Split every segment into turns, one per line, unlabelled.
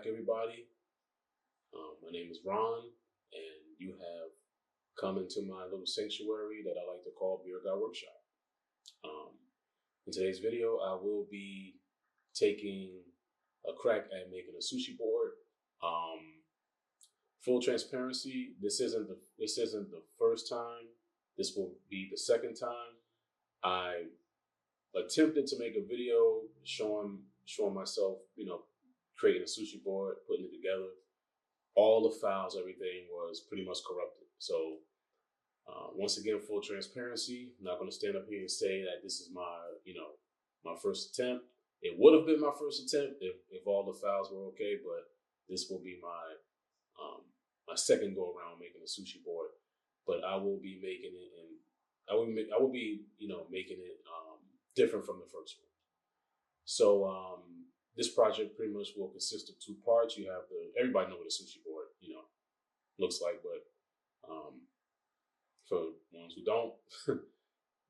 back, everybody. My name is Ron, and you have come into my little sanctuary that I like to call Beer Guy Workshop. In today's video, I will be taking a crack at making a sushi board. Full transparency, this isn't the first time. This will be the second time. I attempted to make a video showing myself, creating a sushi board, putting it together. All the files, everything was pretty much corrupted. So once again, full transparency. I'm not going to stand up here and say that this is my first attempt. It would have been my first attempt if all the files were okay, but this will be my second go around making a sushi board. But I will be making it, and I will be making it different from the first one. So this project pretty much will consist of two parts. You have everybody know what a sushi board looks like, but for ones who don't,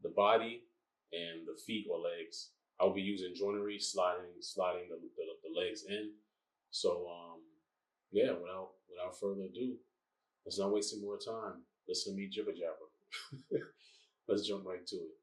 the body and the feet or legs. I'll be using joinery, sliding the legs in. So yeah, without further ado, let's not waste any more time. Listen to me jibber jabber. Let's jump right to it.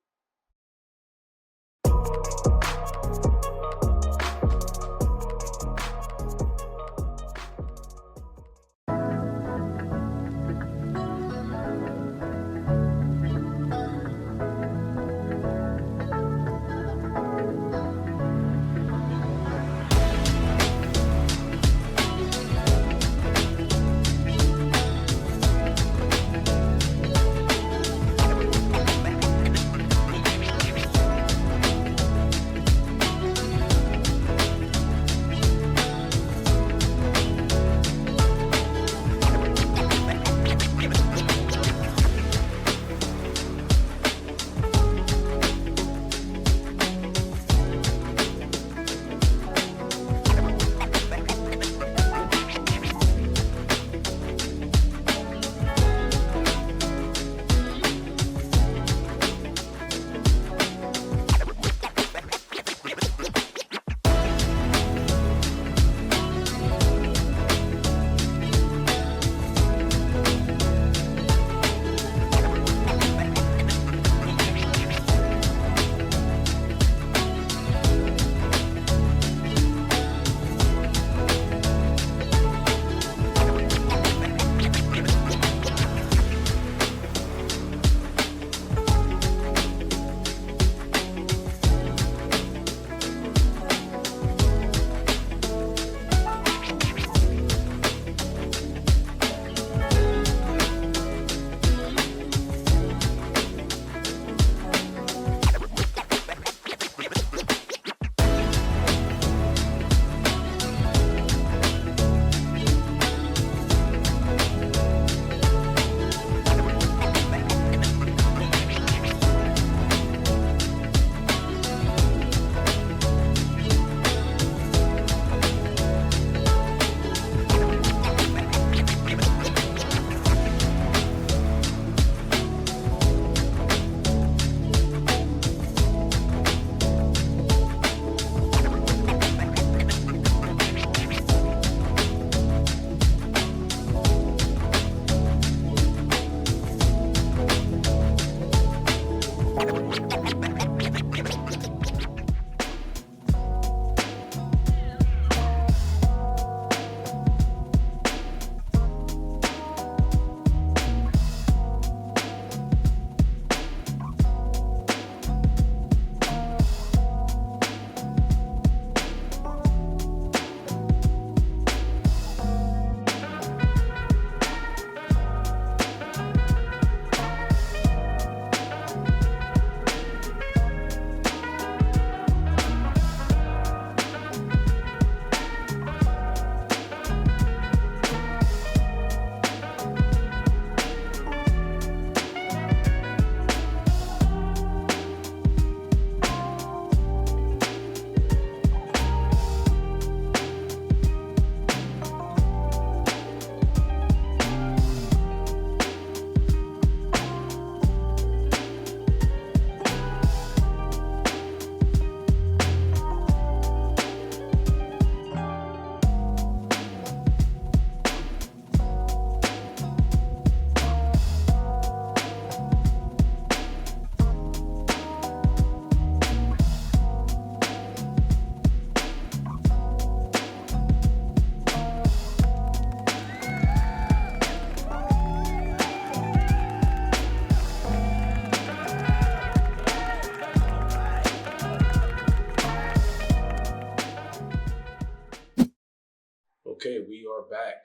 are back.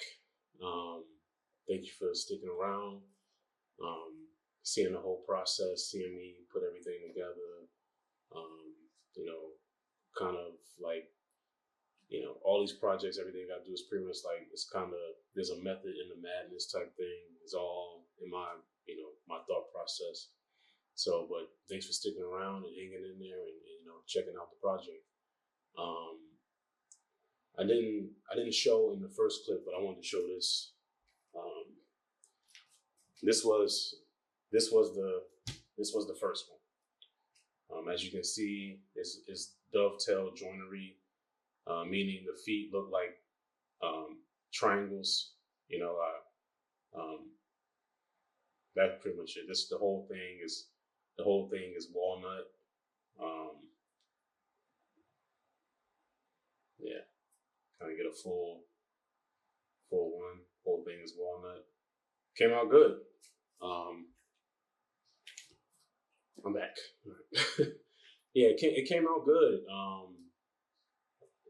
Thank you for sticking around, seeing the whole process, seeing me put everything together. You know, kind of like, all these projects, everything I do is pretty much like, it's kind of, there's a method in the madness type thing. It's all in my, my thought process. So, but thanks for sticking around and hanging in there and checking out the project. I didn't show in the first clip, but I wanted to show this. This was the first one. As you can see, it's dovetail joinery, meaning the feet look like triangles. That's pretty much it. The whole thing is walnut. Yeah, kind of get a full one. Whole thing is walnut. Came out good. I'm back. Yeah, it came out good.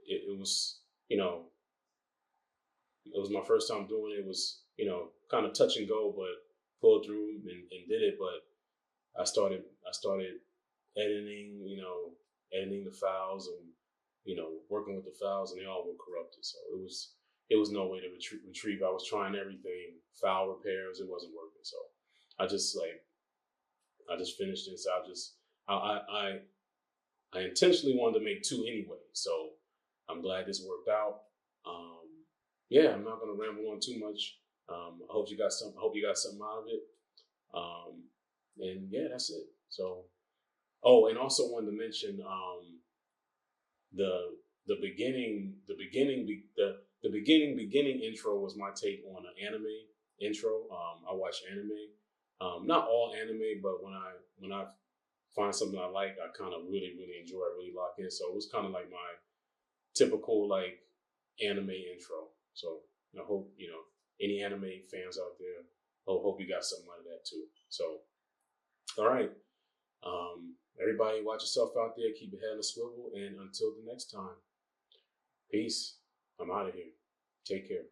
It was, it was my first time doing it. It was, kind of touch and go, but pulled through and did it. But I started editing, editing the files and, working with the files, and they all were corrupted. So it was no way to retrieve. I was trying everything, file repairs, it wasn't working. So I just finished it. So I intentionally wanted to make 2 anyway. So I'm glad this worked out. Yeah, I'm not gonna ramble on too much. I hope you got something out of it. And yeah, that's it. So, and also wanted to mention the beginning intro was my take on an anime intro. I watch anime, not all anime, but when I find something I like, I kind of really enjoy. I really lock in. So it was kind of like my typical like anime intro. So I hope any anime fans out there, hope you got something out of that too. So, all right. Everybody watch yourself out there. Keep your head on a swivel. And until the next time, peace. I'm out of here. Take care.